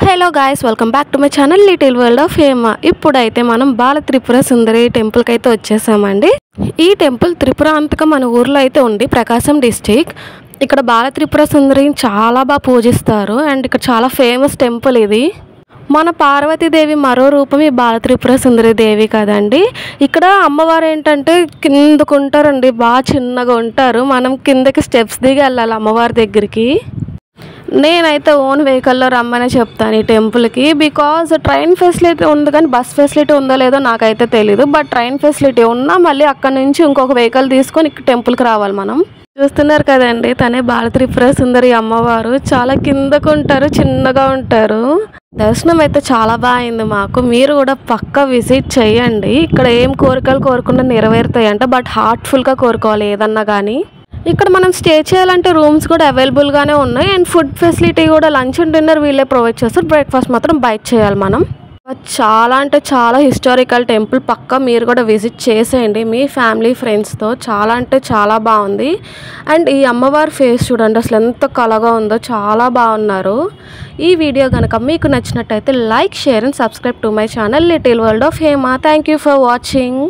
Hello guys, welcome back to my channel little world of Hema. ఇప్పుడైతే మనం బాల త్రిపుర సుందరి టెంపుల్కి అయితే వచ్చేసామండి. ఈ టెంపుల్ త్రిపురాంతక మన ఊర్లో అయితే ఉంది, ప్రకాశం డిస్టిక్. ఇక్కడ బాల త్రిపుర సుందరిని చాలా బాగా పూజిస్తారు అండ్ ఇక్కడ చాలా ఫేమస్ టెంపుల్ ఇది. మన పార్వతీదేవి మరో రూపం ఈ బాల త్రిపుర సుందరి దేవి కదండి. ఇక్కడ అమ్మవారు ఏంటంటే కిందకు ఉంటారండి, బాగా చిన్నగా ఉంటారు. మనం కిందకి స్టెప్స్ దిగి వెళ్ళాలి అమ్మవారి దగ్గరికి. నేనైతే ఓన్ వెహికల్లో రమ్మని చెప్తాను ఈ టెంపుల్కి, బికాజ్ ట్రైన్ ఫెసిలిటీ ఉంది కానీ బస్ ఫెసిలిటీ ఉందో లేదో నాకైతే తెలీదు. బట్ ట్రైన్ ఫెసిలిటీ ఉన్నా మళ్ళీ అక్కడ నుంచి ఇంకొక వెహికల్ తీసుకొని ఇక్కడ టెంపుల్కి రావాలి. మనం చూస్తున్నారు కదండి, తనే బాల త్రిపుర సుందరి అమ్మవారు. చాలా కిందకు ఉంటారు, చిన్నగా ఉంటారు. దర్శనం అయితే చాలా బాగా అయింది మాకు. మీరు కూడా పక్కా విజిట్ చేయండి. ఇక్కడ ఏం కోరికలు కోరుకున్నా నెరవేరుతాయంట, బట్ హార్ట్ఫుల్గా కోరుకోవాలి ఏదన్నా కానీ. ఇక్కడ మనం స్టే చేయాలంటే రూమ్స్ కూడా అవైలబుల్గానే ఉన్నాయి అండ్ ఫుడ్ ఫెసిలిటీ కూడా లంచ్ అండ్ డిన్నర్ వీళ్ళే ప్రొవైడ్ చేస్తారు. బ్రేక్ఫాస్ట్ మాత్రం బయట చేయాలి మనం. చాలా అంటే చాలా హిస్టారికల్ టెంపుల్, పక్కా మీరు కూడా విజిట్ చేసేయండి మీ ఫ్యామిలీ ఫ్రెండ్స్తో. చాలా అంటే చాలా బాగుంది. అండ్ ఈ అమ్మవారి ఫేస్ చూడండి, అసలు ఎంత కళగా ఉందో, చాలా బాగున్నారు. ఈ వీడియో కనుక మీకు నచ్చినట్టయితే like, share and subscribe to my channel little world of Hema. Thank you for watching.